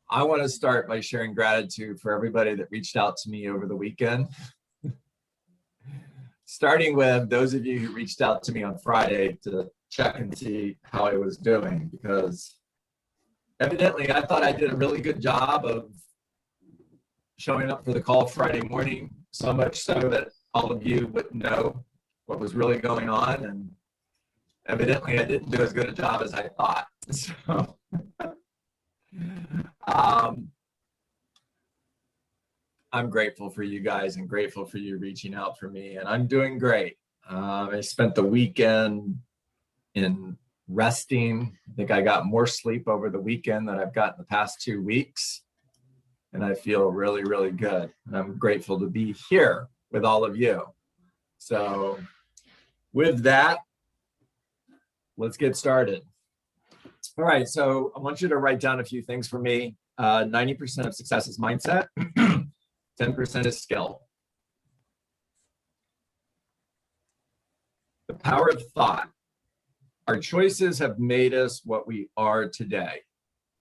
I want to start by sharing gratitude for everybody that reached out to me over the weekend. Starting with those of you who reached out to me on Friday to check and see how I was doing, because evidently I thought I did a really good job of showing up for the call Friday morning, so much so that all of you would know what was really going on. And evidently I didn't do as good a job as I thought. So, I'm grateful for you guys and grateful for you reaching out for me, and I'm doing great. I spent the weekend in resting. I think I got more sleep over the weekend than I've got in the past 2 weeks, and I feel really, really good. And I'm grateful to be here with all of you. So with that, let's get started. All right, so I want you to write down a few things for me. 90% of success is mindset. 10% is skill. The power of thought. Our choices have made us what we are today.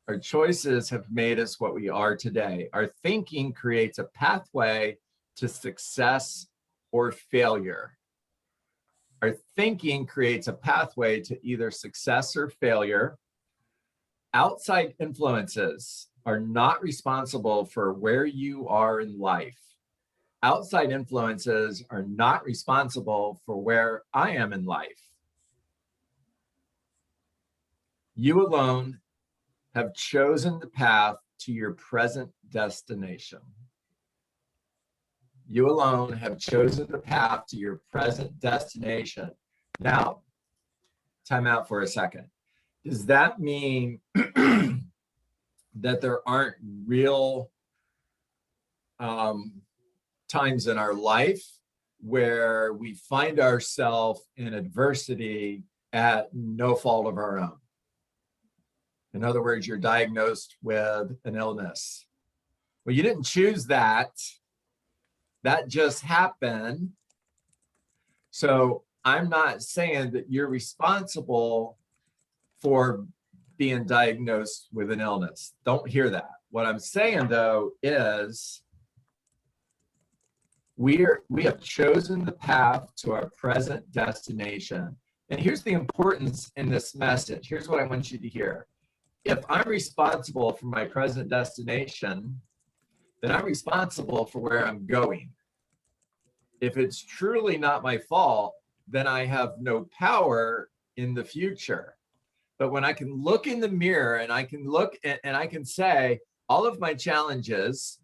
Our choices have made us what we are today. Our thinking creates a pathway to success or failure. Our thinking creates a pathway to either success or failure. Outside influences are not responsible for where you are in life. Outside influences are not responsible for where I am in life. You alone have chosen the path to your present destination. You alone have chosen the path to your present destination. Now, time out for a second. Does that mean that there aren't real times in our life where we find ourselves in adversity at no fault of our own? In other words, you're diagnosed with an illness. Well, you didn't choose that. That just happened. So I'm not saying that you're responsible for being diagnosed with an illness. Don't hear that. What I'm saying, though, is we have chosen the path to our present destination. And here's the importance in this message. Here's what I want you to hear. If I'm responsible for my present destination, then I'm responsible for where I'm going. If it's truly not my fault, then I have no power in the future. But when I can look in the mirror and I can look and I can say, all of my challenges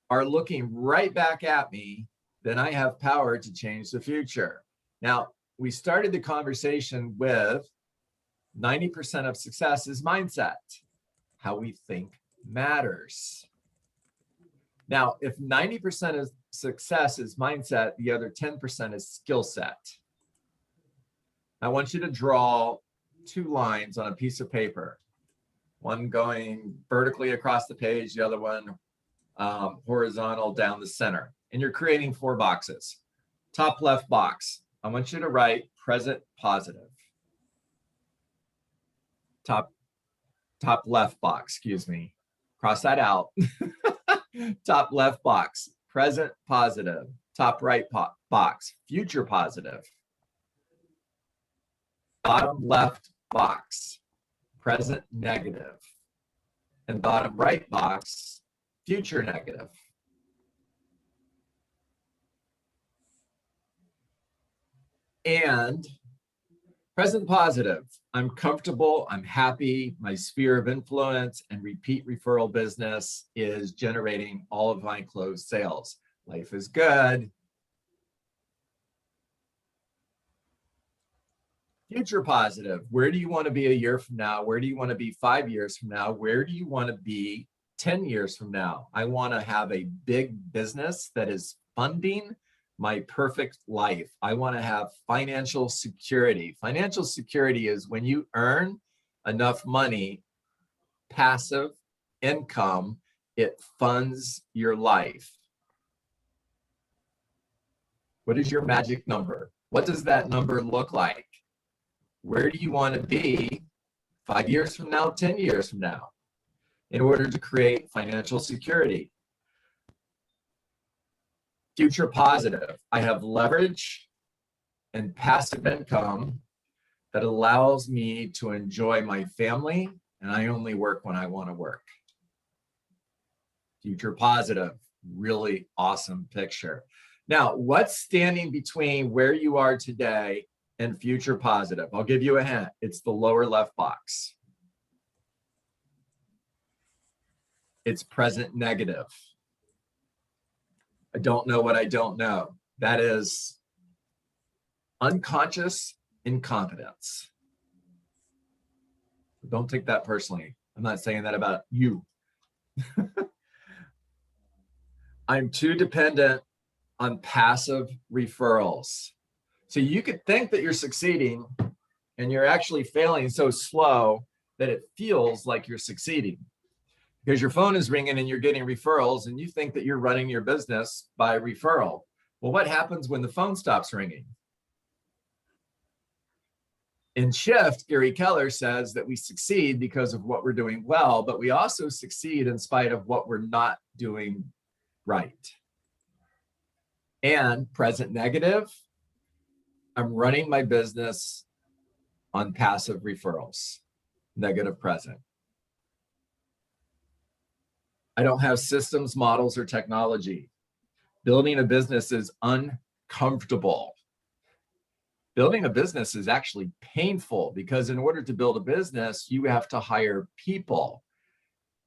are looking right back at me, then I have power to change the future. Now, we started the conversation with 90% of success is mindset. How we think matters. Now, if 90% of success is mindset, the other 10% is skill set. I want you to draw 2 lines on a piece of paper, one going vertically across the page, the other one horizontal down the center. And you're creating 4 boxes. Top left box, I want you to write present positive. Top left box, excuse me. Cross that out. Top left box, present positive. Top right box, future positive. Bottom left box, present negative. And bottom right box, future negative. And present positive, I'm comfortable, I'm happy, my sphere of influence and repeat referral business is generating all of my closed sales. Life is good. Future positive, where do you want to be a year from now? Where do you want to be 5 years from now? Where do you want to be 10 years from now? I want to have a big business that is funding my perfect life. I want to have financial security. Financial security is when you earn enough money, passive income, it funds your life. What is your magic number? What does that number look like? Where do you want to be 5 years from now, 10 years from now, in order to create financial security. Future positive. I have leverage and passive income that allows me to enjoy my family, and I only work when I want to work. Future positive, really awesome picture. Now, what's standing between where you are today and future positive? I'll give you a hint. It's the lower left box. It's present negative. I don't know what I don't know. That is unconscious incompetence. Don't take that personally. I'm not saying that about you. I'm too dependent on passive referrals. So you could think that you're succeeding and you're actually failing so slow that it feels like you're succeeding, because your phone is ringing and you're getting referrals and you think that you're running your business by referral. Well, what happens when the phone stops ringing? In Shift, Gary Keller says that we succeed because of what we're doing well, but we also succeed in spite of what we're not doing right. And present negative, I'm running my business on passive referrals, negative present. I don't have systems, models, or technology. Building a business is uncomfortable. Building a business is actually painful, because in order to build a business, you have to hire people.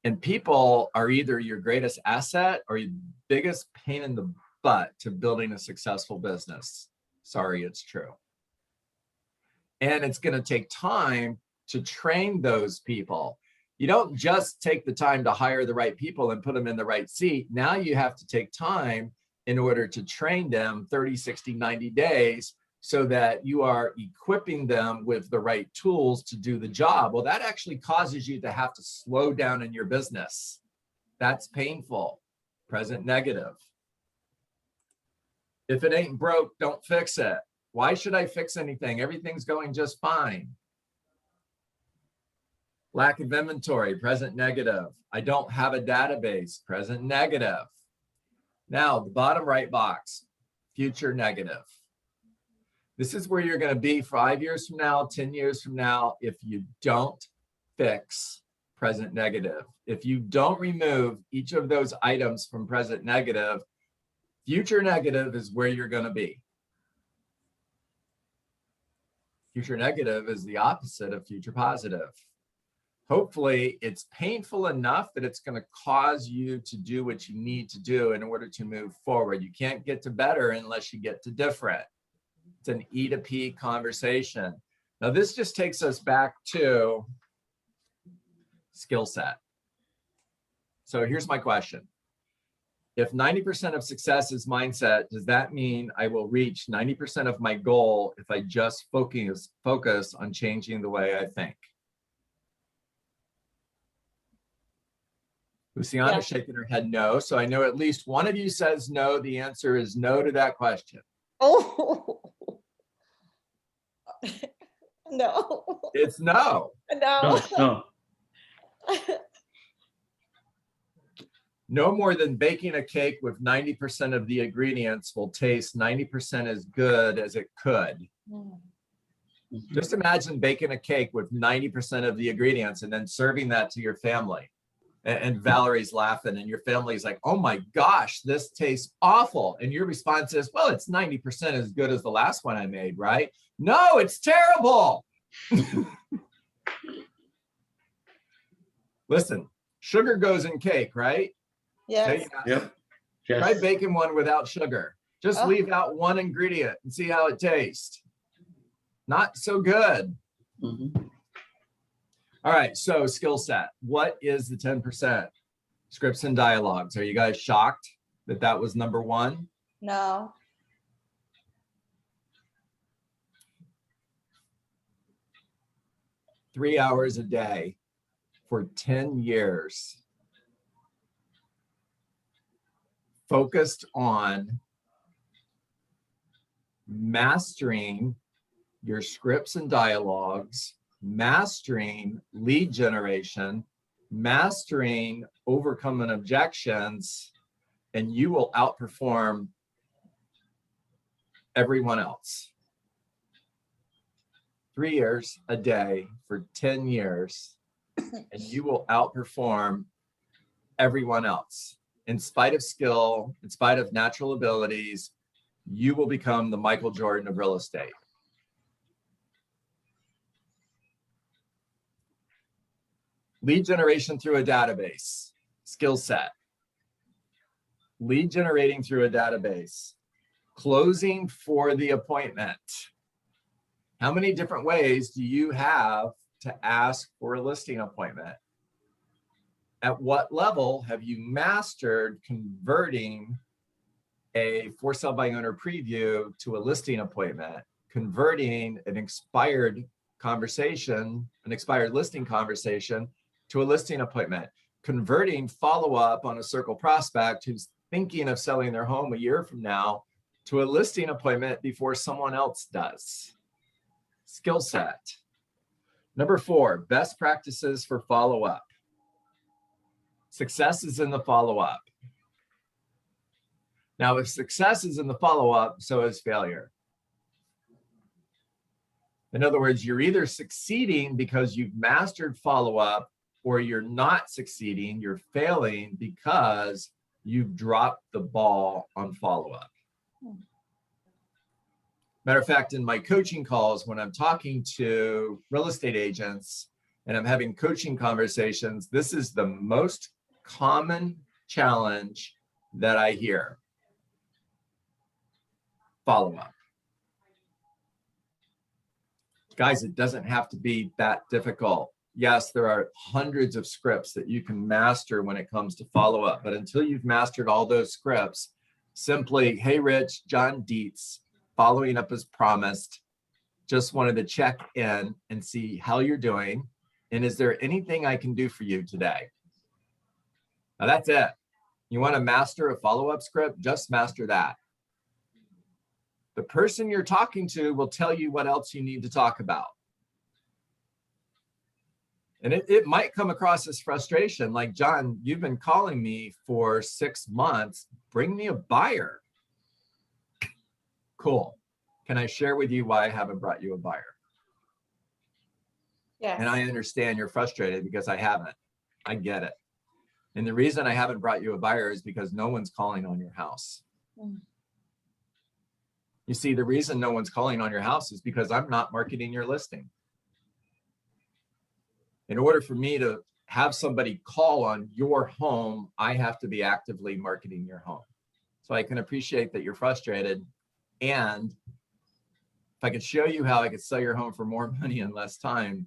And people are either your greatest asset or your biggest pain in the butt to building a successful business. Sorry, it's true. And it's going to take time to train those people. You don't just take the time to hire the right people and put them in the right seat. Now you have to take time in order to train them 30, 60, 90 days so that you are equipping them with the right tools to do the job. Well, that actually causes you to have to slow down in your business. That's painful. Present negative. If it ain't broke, don't fix it. Why should I fix anything? Everything's going just fine. Lack of inventory, present negative. I don't have a database, present negative. Now, the bottom right box, future negative. This is where you're going to be 5 years from now, 10 years from now, if you don't fix present negative. If you don't remove each of those items from present negative, future negative is where you're going to be. Future negative is the opposite of future positive. Hopefully, it's painful enough that it's going to cause you to do what you need to do in order to move forward. You can't get to better unless you get to different. It's an E to P conversation. Now, this just takes us back to skill set. So here's my question. If 90% of success is mindset, does that mean I will reach 90% of my goal if I just focus on changing the way I think? Luciana's shaking her head no, so I know at least one of you says no. The answer is no to that question. Oh, no. It's no. No. No. No more than baking a cake with 90% of the ingredients will taste 90% as good as it could. Just imagine baking a cake with 90% of the ingredients and then serving that to your family. And Valerie's laughing and your family's like, oh my gosh, this tastes awful. And your response is, well, it's 90% as good as the last one I made, right? No, it's terrible. Listen, sugar goes in cake, right? Yes. Yep. Yes. Try baking one without sugar. Just leave out one ingredient and see how it tastes. Not so good. Mm-hmm. All right, so skill set. What is the 10%? Scripts and dialogues. Are you guys shocked that that was number one? No. Three hours a day for 10 years. Focused on mastering your scripts and dialogues mastering lead generation, mastering overcoming objections, and you will outperform everyone else. 3 years a day for 10 years, and you will outperform everyone else. In spite of skill, in spite of natural abilities, you will become the Michael Jordan of real estate. Lead generation through a database, skill set. Lead generating through a database. Closing for the appointment. How many different ways do you have to ask for a listing appointment? At what level have you mastered converting a for sale by owner preview to a listing appointment, converting an expired conversation, an expired listing conversation to a listing appointment, converting follow-up on a circle prospect who's thinking of selling their home a year from now to a listing appointment before someone else does? Skill set. Number 4, best practices for follow-up. Success is in the follow-up. Now, if success is in the follow-up, so is failure. In other words, you're either succeeding because you've mastered follow-up, or you're not succeeding, you're failing because you've dropped the ball on follow-up. Matter of fact, in my coaching calls, when I'm talking to real estate agents and I'm having coaching conversations, this is the most common challenge that I hear. Follow-up. Guys, it doesn't have to be that difficult. Yes, there are hundreds of scripts that you can master when it comes to follow-up, but until you've mastered all those scripts, simply, hey, Rich, John Dietz, following up as promised, just wanted to check in and see how you're doing, and is there anything I can do for you today? Now that's it. You want to master a follow-up script? Just master that. The person you're talking to will tell you what else you need to talk about. And it might come across as frustration, like, John, you've been calling me for 6 months. Bring me a buyer. Cool. Can I share with you why I haven't brought you a buyer? Yes. And I understand you're frustrated because I haven't. I get it. And the reason I haven't brought you a buyer is because no one's calling on your house. You see, the reason no one's calling on your house is because I'm not marketing your listing. In order for me to have somebody call on your home, I have to be actively marketing your home. So I can appreciate that you're frustrated. And if I could show you how I could sell your home for more money in less time,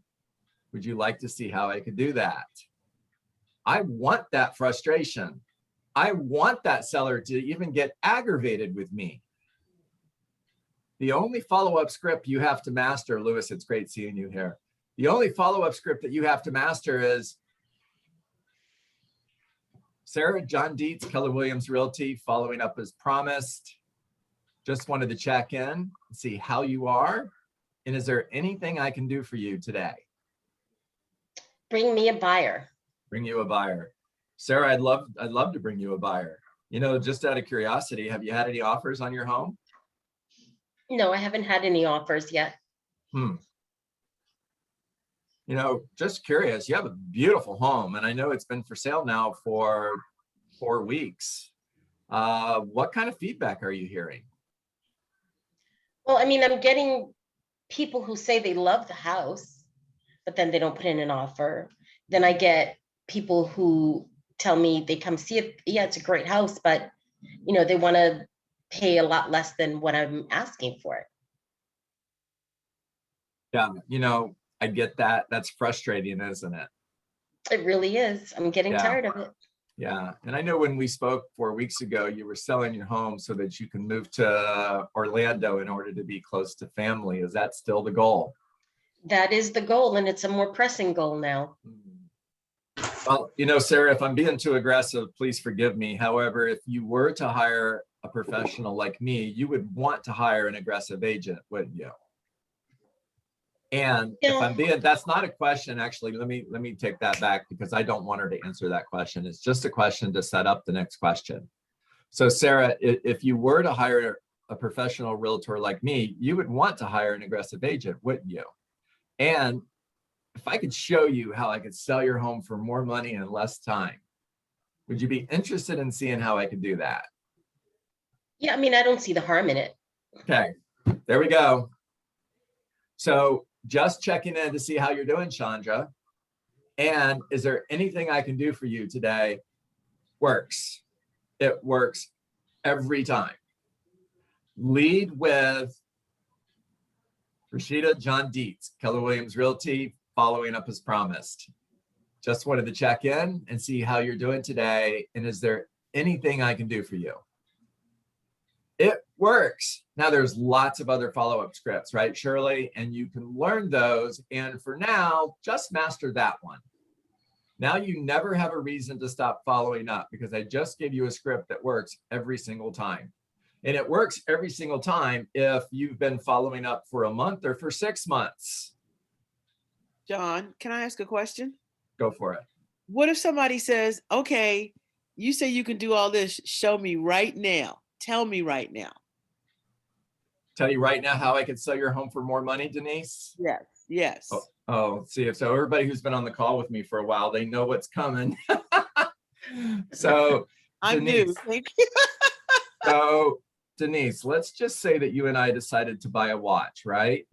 would you like to see how I could do that? I want that frustration. I want that seller to even get aggravated with me. The only follow-up script you have to master, Lewis, it's great seeing you here. The only follow-up script that you have to master is, Sarah, John Dietz, Keller Williams Realty, following up as promised. Just wanted to check in and see how you are. And is there anything I can do for you today? Bring me a buyer. Bring you a buyer. Sarah, I'd love to bring you a buyer. You know, just out of curiosity, have you had any offers on your home? No, I haven't had any offers yet. You know, just curious, you have a beautiful home, and I know it's been for sale now for 4 weeks. What kind of feedback are you hearing? Well, I mean, I'm getting people who say they love the house, but then they don't put in an offer. Then I get people who tell me they come see it. Yeah, it's a great house, but you know, they want to pay a lot less than what I'm asking for it. Yeah, you know, I get that. That's frustrating, isn't it? It really is. I'm getting tired of it. Yeah. And I know when we spoke 4 weeks ago, you were selling your home so that you can move to Orlando in order to be close to family. Is that still the goal? That is the goal, and it's a more pressing goal now. Well, you know, Sarah, if I'm being too aggressive, please forgive me. However, if you were to hire a professional like me, you would want to hire an aggressive agent, wouldn't you? And if I'm being, that's not a question, actually, let me take that back because I don't want her to answer that question. It's just a question to set up the next question. So Sarah, if you were to hire a professional realtor like me, you would want to hire an aggressive agent, wouldn't you? And if I could show you how I could sell your home for more money in less time, would you be interested in seeing how I could do that? Yeah, I mean, I don't see the harm in it. Okay, there we go. So just checking in to see how you're doing, Chandra. And is there anything I can do for you today? Works. It works every time. Lead with Rashida John Dietz, Keller Williams Realty, following up as promised. Just wanted to check in and see how you're doing today. And is there anything I can do for you? It works. Now there's lots of other follow-up scripts, right, Shirley? And you can learn those. And for now, just master that one. Now you never have a reason to stop following up because I just gave you a script that works every single time. And it works every single time if you've been following up for a month or for 6 months. John, can I ask a question? Go for it. What if somebody says, okay, you say you can do all this, show me right now. Tell me right now. Tell you right now how I could sell your home for more money, Denise? Yes, yes. Oh, see, so everybody who's been on the call with me for a while, they know what's coming. So I'm Denise, new. Thank you. So Denise, let's just say that you and I decided to buy a watch, right?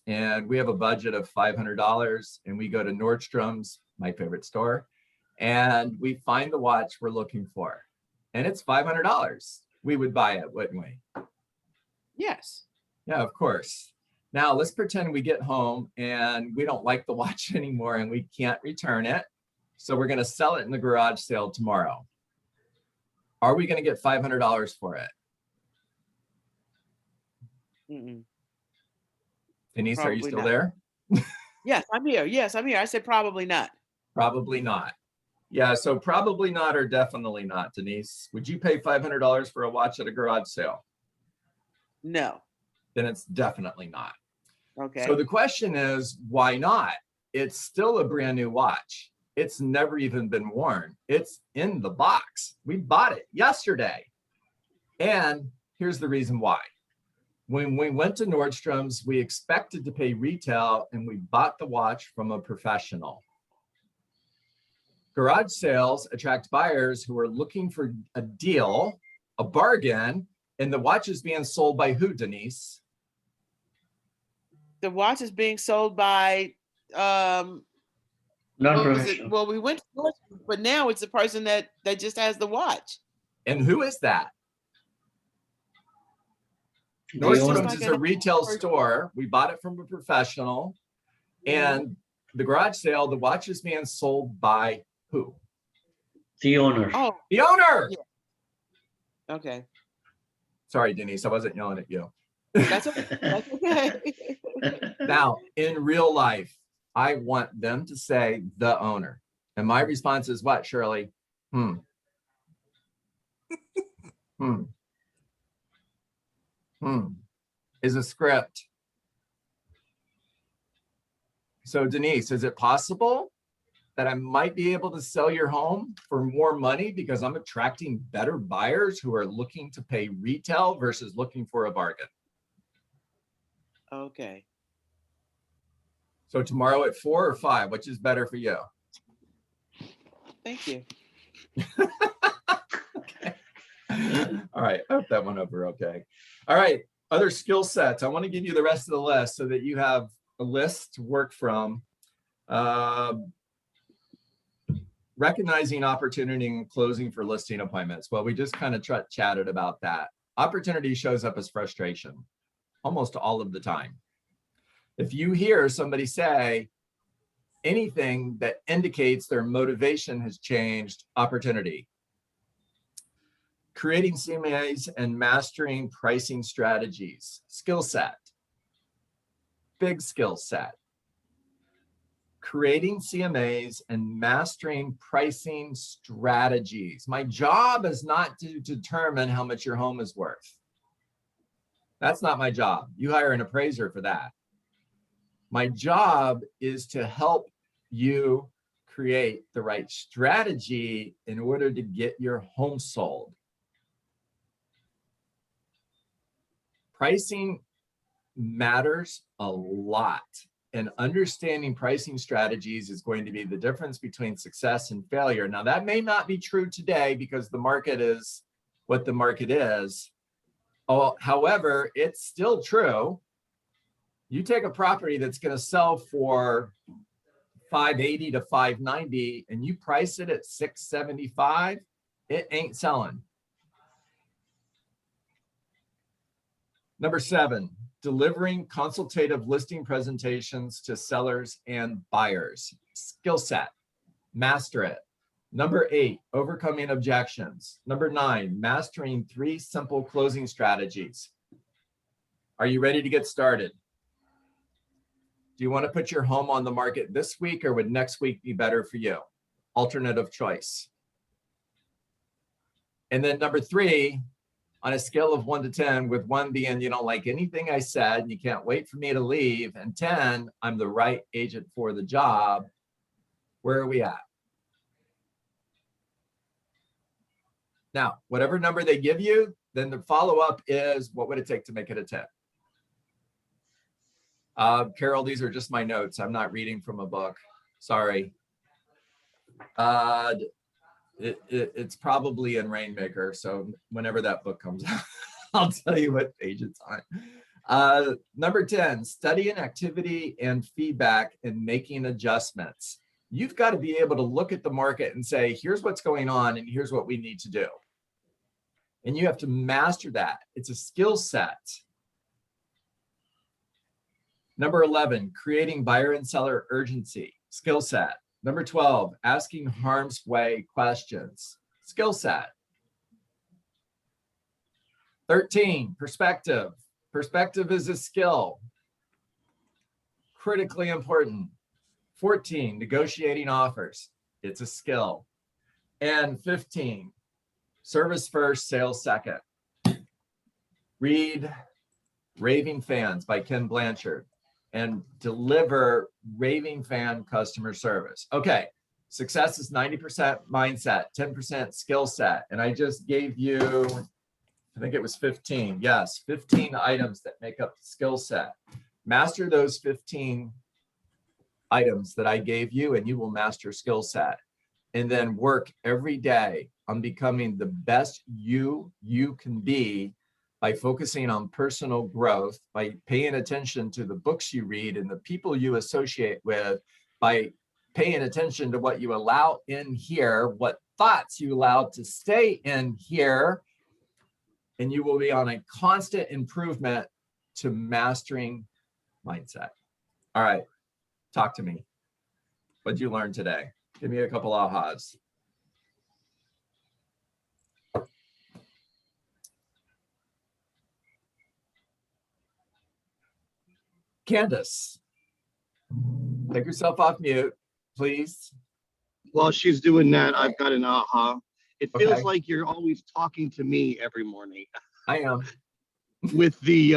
And we have a budget of $500 and we go to Nordstrom's, my favorite store, and we find the watch we're looking for. And it's $500. We would buy it, wouldn't we? Yes. Yeah, of course. Now let's pretend we get home and we don't like the watch anymore and we can't return it. So we're going to sell it in the garage sale tomorrow. Are we going to get $500 for it? Mm-mm. Denise, are you Probably still not. there? Yes, I'm here. Yes, I'm here. I said probably not. Probably not. Yeah, so probably not or definitely not, Denise. Would you pay $500 for a watch at a garage sale? No. Then it's definitely not. Okay. So the question is, why not? It's still a brand new watch. It's never even been worn. It's in the box. We bought it yesterday. And here's the reason why. When we went to Nordstrom's, we expected to pay retail and we bought the watch from a professional. Garage sales attract buyers who are looking for a deal, a bargain, and the watch is being sold by who, Denise? The watch is being sold by Non-professional. well, we went to Nordstrom, but now it's the person that just has the watch. And who is that? The Nordstrom's owner. is a retail store. We bought it from a professional. And the garage sale, the watch is being sold by who? The owner. Oh, The owner. yeah. Okay. Sorry, Denise, I wasn't yelling at you. That's okay. That's okay. Now, in real life, I want them to say the owner. And my response is what, Shirley? Is a script. So Denise, is it possible that I might be able to sell your home for more money because I'm attracting better buyers who are looking to pay retail versus looking for a bargain? Okay. So tomorrow at 4 or 5, which is better for you? Thank you. Okay. All right, I hope that went over okay. All right, other skill sets. I want to give you the rest of the list so that you have a list to work from. Recognizing opportunity and closing for listing appointments. Well, we just kind of chatted about that. Opportunity shows up as frustration almost all of the time. If you hear somebody say anything that indicates their motivation has changed, opportunity. Creating CMAs and mastering pricing strategies, skill set, big skill set. Creating CMAs and mastering pricing strategies. My job is not to determine how much your home is worth. That's not my job. You hire an appraiser for that. My job is to help you create the right strategy in order to get your home sold. Pricing matters a lot, and understanding pricing strategies is going to be the difference between success and failure. Now, that may not be true today because the market is what the market is. Oh, however, it's still true. You take a property that's going to sell for 580 to 590 and you price it at 675, it ain't selling. Number 7, delivering consultative listing presentations to sellers and buyers. Skill set, master it. Number 8, overcoming objections. Number 9, mastering 3 simple closing strategies. Are you ready to get started? Do you want to put your home on the market this week, or would next week be better for you? Alternative choice. And then number 3, on a scale of 1 to 10, with 1 being you don't like anything I said and you can't wait for me to leave, and 10, I'm the right agent for the job, where are we at? Now, whatever number they give you, then the follow-up is, what would it take to make it a 10? Carol, these are just my notes. I'm not reading from a book. Sorry. It's probably in Rainmaker. So whenever that book comes out, I'll tell you what page it's on. Number 10, studying activity and feedback and making adjustments. You've got to be able to look at the market and say, here's what's going on and here's what we need to do. And you have to master that. It's a skill set. Number 11, creating buyer and seller urgency, skill set. Number 12, asking harm's way questions, skill set. 13, perspective. Perspective is a skill, critically important. 14, negotiating offers, it's a skill. And 15, service first, sales second. Read Raving Fans by Ken Blanchard and deliver raving fan customer service. Okay, success is 90% mindset, 10% skill set. And I just gave you, I think it was 15. Yes, 15 items that make up the skill set. Master those 15 items that I gave you and you will master skill set. And then work every day on becoming the best you can be by focusing on personal growth, by paying attention to the books you read and the people you associate with, by paying attention to what you allow in here, what thoughts you allow to stay in here, and you will be on a constant improvement to mastering mindset. All right, talk to me. What did you learn today? Give me a couple ahas. Candace, take yourself off mute, please. While she's doing that, I've got an aha. It feels Okay. like you're always talking to me every morning I am. with the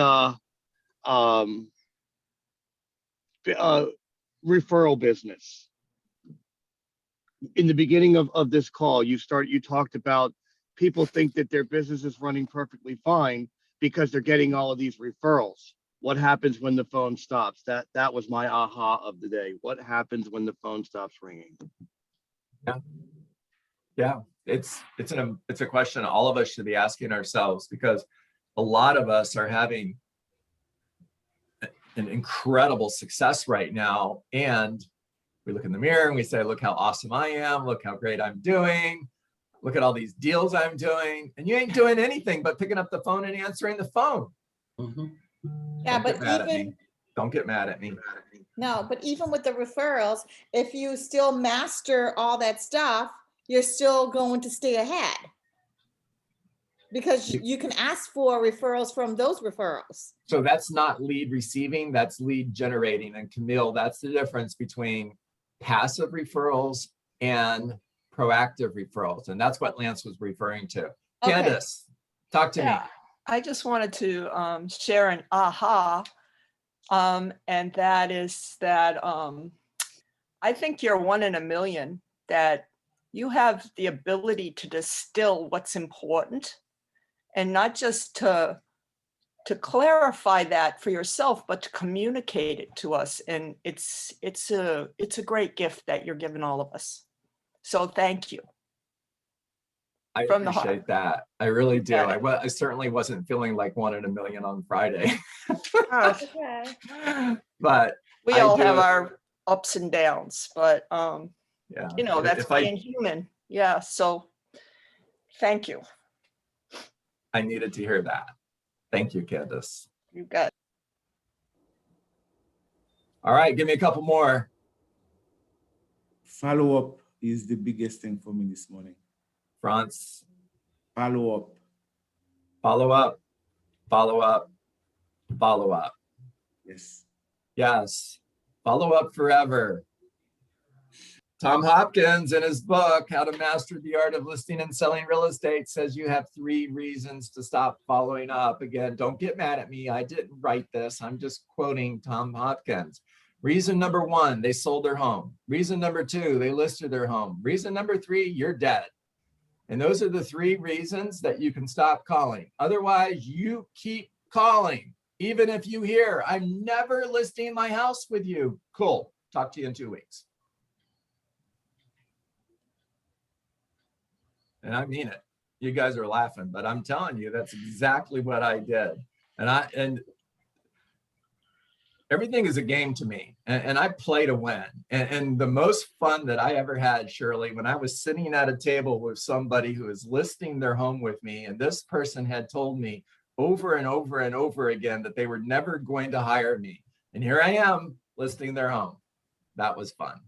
referral business. In the beginning of this call, you talked about people think that their business is running perfectly fine because they're getting all of these referrals. What happens when the phone stops? That was my aha of the day. What happens when the phone stops ringing? Yeah, it's a question all of us should be asking ourselves, because a lot of us are having an incredible success right now, and we look in the mirror and we say, look how awesome I am, look how great I'm doing, look at all these deals I'm doing, and you ain't doing anything but picking up the phone and answering the phone. Yeah, Don't but get mad at even, me. Don't get mad at me. no, but even with the referrals, if you still master all that stuff, you're still going to stay ahead. Because you can ask for referrals from those referrals. So that's not lead receiving, that's lead generating. And Camille, that's the difference between passive referrals and proactive referrals. And that's what Lance was referring to. Okay. Candace, talk to me. Yeah, I just wanted to share an aha. And that is that I think you're one in a million, that you have the ability to distill what's important, and not just to clarify that for yourself, but to communicate it to us. And it's a great gift that you're giving all of us. So thank you. I From the heart. appreciate that. I really do. Got it. I certainly wasn't feeling like one in a million on Friday, Oh, Okay. but we I all do have it- our ups and downs, but yeah, you know, that's if I being human. Yeah. So thank you. I needed to hear that. Thank you, Candace. You got it. All right, give me a couple more. Follow up is the biggest thing for me this morning. France, Follow up. follow up, follow up, follow up. Yes. Yes, follow up forever. Tom Hopkins, in his book, How to Master the Art of Listing and Selling Real Estate, says you have 3 reasons to stop following up. Again, don't get mad at me. I didn't write this. I'm just quoting Tom Hopkins. Reason number 1, they sold their home. Reason number 2, they listed their home. Reason number 3, you're dead. And those are the 3 reasons that you can stop calling. Otherwise, you keep calling. Even if you hear, I'm never listing my house with you. Cool. Talk to you in 2 weeks. And I mean it. You guys are laughing, but I'm telling you, that's exactly what I did. And everything is a game to me, and I play to win. And the most fun that I ever had, Shirley, when I was sitting at a table with somebody who was listing their home with me, and this person had told me over and over and over again that they were never going to hire me. And here I am listing their home. That was fun.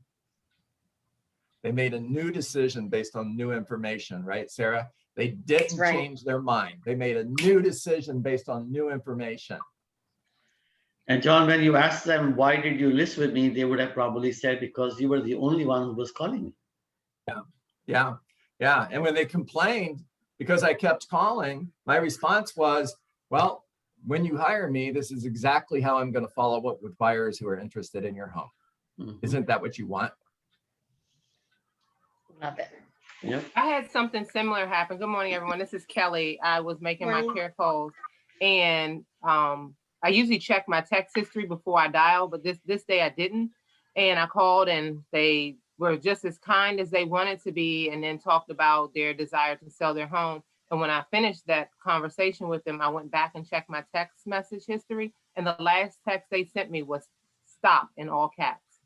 They made a new decision based on new information, right, Sarah? They didn't right. change their mind. They made a new decision based on new information. And John, when you asked them, why did you list with me? They would have probably said, because you were the only one who was calling me. Yeah. And when they complained because I kept calling, my response was, well, when you hire me, this is exactly how I'm going to follow up with buyers who are interested in your home. Mhm. Isn't that what you want? Love it. Yep. I had something similar happen. Good morning, everyone. This is Kelly. I was making my Morning. care calls, and I usually check my text history before I dial, but this day I didn't. And I called, and they were just as kind as they wanted to be, and then talked about their desire to sell their home. And when I finished that conversation with them, I went back and checked my text message history, and the last text they sent me was "stop" in all caps.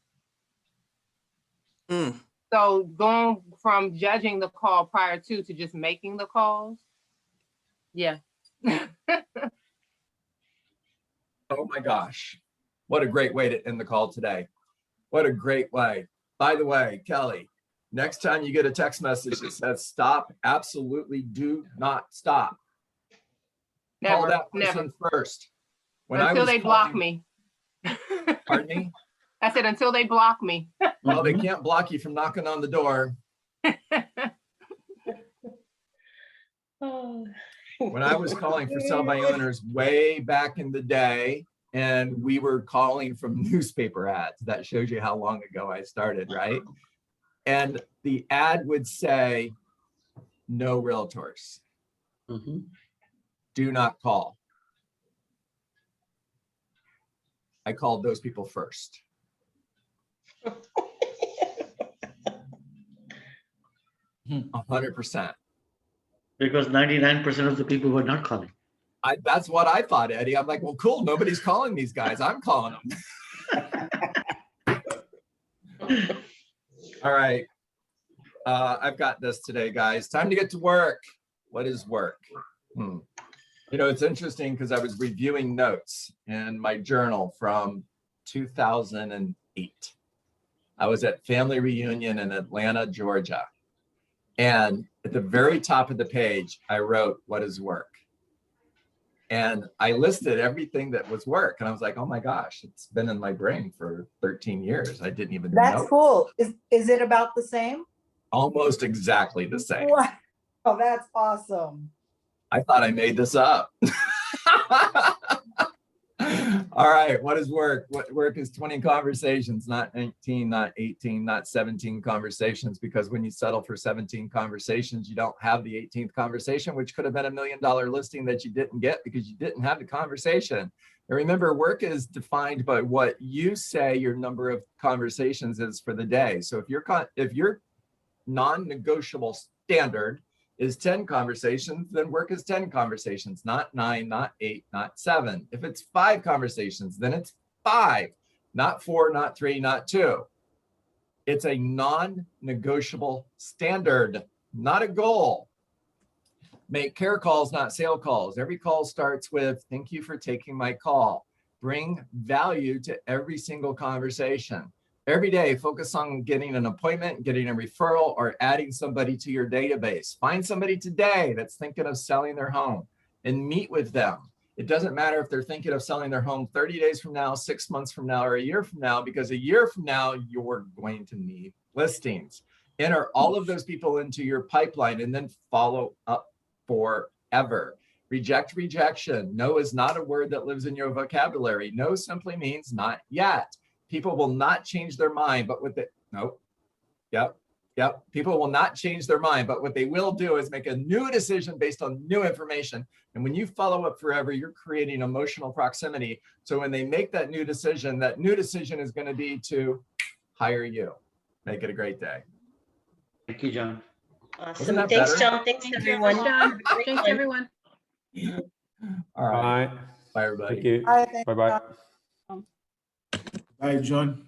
Mm. So going from judging the call prior to just making the calls. Yeah. Oh my gosh. What a great way to end the call today. What a great way. By the way, Kelly, next time you get a text message that says stop, absolutely do not stop. Call Never, that never. person first. When I Until was they block calling- me. Pardon me? I said, until they block me. Well, they Mhm. can't block you from knocking on the door. Oh. When I was calling for sell by owners way back in the day, and we were calling from newspaper ads, that shows you how long ago I started, right? And the ad would say, no realtors, Mhm. do not call. I called those people first. 100%. Because 99% of the people were not calling. That's what I thought, Eddie. I'm like, well, cool. Nobody's calling these guys. I'm calling them. All right. I've got this today, guys. Time to get to work. What is work? You know, it's interesting because I was reviewing notes in my journal from 2008. I was at family reunion in Atlanta, Georgia. And at the very top of the page, I wrote, what is work? And I listed everything that was work. And I was like, oh my gosh, it's been in my brain for 13 years. I didn't even That's know. cool. Is it about the same? Almost exactly the same. Wow, oh, that's awesome. I thought I made this up. All right, what is work? What work is 20 conversations, not 19, not 18, not 17 conversations, because when you settle for 17 conversations, you don't have the 18th conversation, which could have been $1 million listing that you didn't get because you didn't have the conversation. And remember, work is defined by what you say your number of conversations is for the day. So if your non-negotiable standard is 10 conversations, then work is 10 conversations, not 9, not 8, not 7. If it's 5 conversations, then it's 5, not 4, not 3, not 2. It's a non-negotiable standard, not a goal. Make care calls, not sale calls. Every call starts with, thank you for taking my call. Bring value to every single conversation. Every day, focus on getting an appointment, getting a referral, or adding somebody to your database. Find somebody today that's thinking of selling their home and meet with them. It doesn't matter if they're thinking of selling their home 30 days from now, 6 months from now, or a year from now, because a year from now, you're going to need listings. Enter all of those people into your pipeline and then follow up forever. Reject rejection. No is not a word that lives in your vocabulary. No simply means not yet. People will not change their mind, but what they, nope, yep. People will not change their mind, but what they will do is make a new decision based on new information. And when you follow up forever, you're creating emotional proximity. So when they make that new decision is going to be to hire you. Make it a great day. Thank you, John. Awesome. that Thanks, better? John. Thanks, everyone. John. Have a great Thanks, one. everyone. All right. Bye. Bye, everybody. Thank you. I think. Bye-bye. Bye, John.